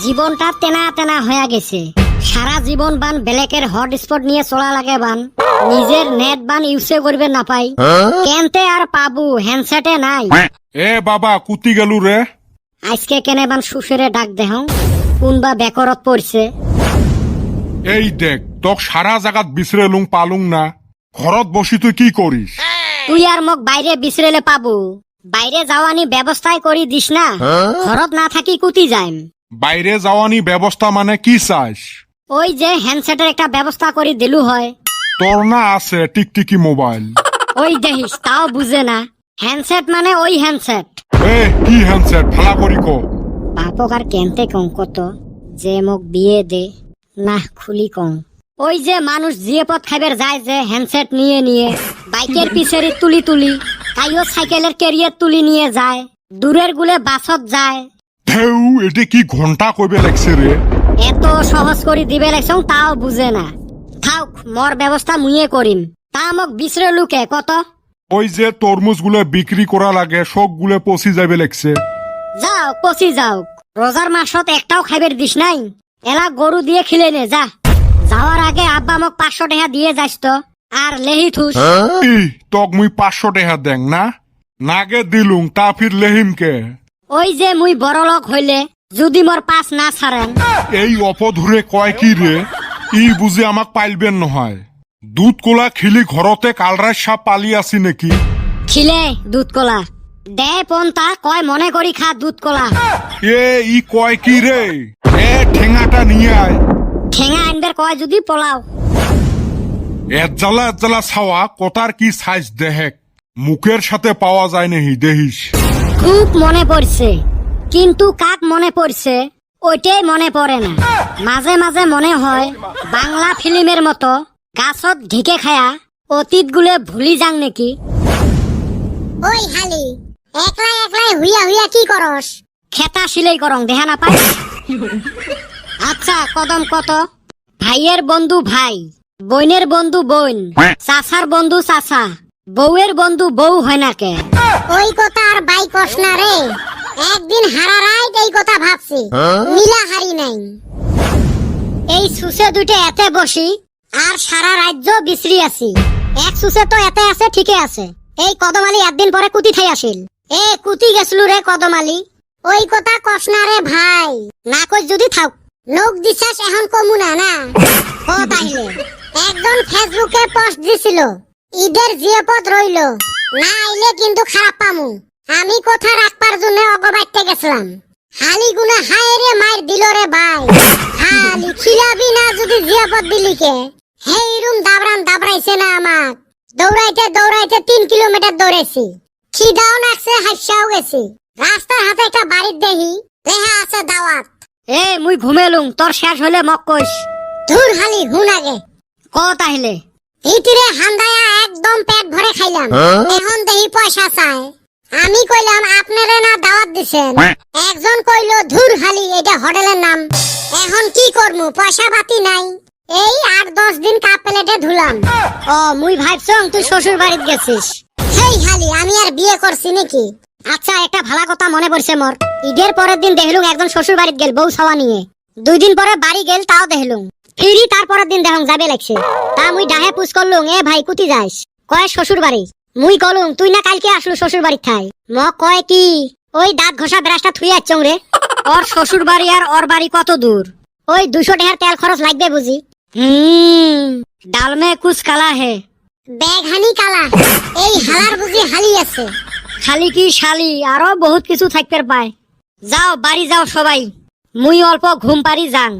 জীবনটা তেনা তেনা হয়ে গেছে। সারা জীবন বান ব্ল্যাকের হটস্পট নিয়ে চলা লাগে বান, নিজের নেট বান ইউজে করবে না পাই। কেনতে আর পাবো হ্যান্ডসেটে নাই। এ বাবা কুতি গেলু রে। আজকে কেনে বান সুসেরে ডাক দেহ, কোনবা বেকরত পড়ছে। এই দেখ তোক সারা জাগাত বিচরেলুং পালুং না, ঘরত বসি তুই কি করিস? তুই আর মোক বাইরে বিচরেলে পাবো, বাইরে যাওয়ানি ব্যবস্থাই করি দিস না। ঘরত না থাকি কুতি যাইম। বাইরে যাওয়ানি ব্যবস্থা মানে কি চাস? ওই যে হ্যান্ডসেটের একটা ব্যবস্থা করি দিলু হয়। তোর না আছে টিকটিকি মোবাইল। ওই দেখিস তাও বুঝে না, হ্যান্ডসেট মানে ওই হ্যান্ডসেট। এ কি হ্যান্ডসেট ভালা করি কো। বাপক আর কেনতে কম কত যে মোক বিয়ে দে না খুলি কম। ওই যে মানুষ জিয়ে পথ খাইবার যায় যে হ্যান্ডসেট নিয়ে নিয়ে বাইকের পিছেরি তুলি তুলি, তাইও সাইকেলের ক্যারিয়ার তুলি নিয়ে যায়, দূরের গুলে বাসত যায়। ঢেউ এটি কি ঘন্টা কইবে লাগছে রে। এত সহজ করে দিবে লাগছং তাও বুঝে না। থাক মোর ব্যবস্থা মুইয়ে করিম, তা মোক বিচরে লুকে কত। ওই যে তরমুজ গুলো বিক্রি করা লাগে সব গুলো পচি যাবে লাগছে। যাও পচি যাও, রোজার মাসত একটাও খাইবার দিস নাই। এলা গরু দিয়ে খিলে নে যা। যাওয়ার আগে আব্বা মোক 500 টাকা দিয়ে যাস তো, আর লেহি থুস। ই তক মুই 500 টাকা দেং না, নাগে দিলুং তা ফির লেহিমকে। ওই যে মুই বড় লোক হইলে যদি মোর পাস না ছাড়েন। এই অপধুরে কয় কি রে, ই বুঝে আমাক পাইলবেন নহয়। দুধ কোলা খিলি ঘরতে কালরাই সাপ পালি আছি নাকি? খিলে দুধ কলা দে পন্তা কয় মনে করি খা দুধ কলা। এ ই কয় কি রে, এ ঠেঙাটা নিয়ে আয়। ঠেঙা আনবার কয় যদি পলাও। এত জ্বালা ছাওয়া কতার কি সাইজ দেহেক, মুখের সাথে পাওয়া যায় নাহি দেহিস। খুব মনে পড়ছে, কিন্তু কাক মনে পড়ছে ওইটাই মনে পড়ে না। মাঝে মাঝে মনে হয় বাংলা ফিল্মের মতো গাছত ঢেকে খায়া অতীত গুলে ভুলি যাং নাকি। ওই হালি একলাই একলাই হুইয়া হুইয়া কি করস? খেতা সিলাই করং দেহা না পাই। আচ্ছা কদম কত, ভাইয়ের বন্ধু ভাই, বোনের বন্ধু বোন, চাচার বন্ধু চাচা, বউয়ের বন্ধু বউ হয় না কে? ওই কথা আর বাই কস না রে। একদিন হারা রাইত এই কথা ভাবছি, মিলা হারি নাই। এই সুসে দুইটা এতে বসি আর সারা রাজ্য বিশ্রি আছি। এক সুসে তো এতে আছে ঠিকই আছে। এই কদমালি একদিন পরে কুতি থাই আসিল। এ কুতি গেছলু রে কদমালি। ওই কথা কস না রে ভাই, না কই যদি থাক। লোক বিশ্বাস এখন কমু না না। কত আইলে একজন ফেসবুকে পোস্ট দিছিল, ঈদের জিয়াপদ রইল, না আইলে কিন্তু খারাপ পামু। আমি কথা রাখবার জন্য অগবাইতে গেছিলাম। হালি গুনা হায় রে মার দিল রে ভাই। হালি খিলাবি না যদি জিয়াপদ দিলি কে? হেই রুম দাবরাইছে না আমাক। দৌড়াইতে দৌড়াইতে 3 কিলোমিটার দৌড়াইছি, খিদাও নাকছে হাসিয়াও গেছি। রাস্তার হাতে একটা বাড়ির দেহি লেহা আছে দাওয়াত। এ মুই ঘুমেলুং, তোর শেষ হলে মক কইস। ধুর হালি হুন আগে কত আইলে ভিতরে হান্দায়া একদম পেট ভরে খাইলাম। এখন দেহি পয়সা চায়। আমি কইলাম আপনারা না দাওয়াত দিছেন। একজন কইল ধুর হালি এটা হোটেলের নাম, এখন কি করমু পয়সা পাতি নাই। এই 8-10 দিন কাপ প্লেটে ধুলাম। ও মুই ভাবছং তুই শ্বশুর বাড়িতে গেছিস। হেই হালি আমি আর বিয়ে করছি নাকি? আচ্ছা একটা ভালো কথা মনে পড়ছে মোর। ঈদের পরের দিন দেখলুম একজন শ্বশুর বাড়িতে গেল বউ ছাওয়া নিয়ে। 2 দিন পরে বাড়ি গেল তাও দেখলুম। ফিরি তারপরের দিন দেখুন যাবে লাগছে। তা মুই ডাহে পুষ করলুম এ ভাই কুতি যাইস? কয় শ্বশুর বাড়ি। মুই কলুম তুই না কালকে আসলু শ্বশুর বাড়ি থাই। ম কয় কি ওই দাঁত ঘষা ব্রাশটা থুই আচ্ছং রে। ওর শ্বশুর বাড়ি আর ওর বাড়ি কত দূর? ওই 200 টাকার তেল খরচ লাগবে বুঝি। ডাল মে কুছ কালা হে, ব্যাগ হানি কালা। এই হালার বুঝি হালি আছে। খালি কি শালি আরো বহুত কিছু থাকতে পায়। যাও বাড়ি যাও সবাই, মুই অল্প ঘুম পারি যাং।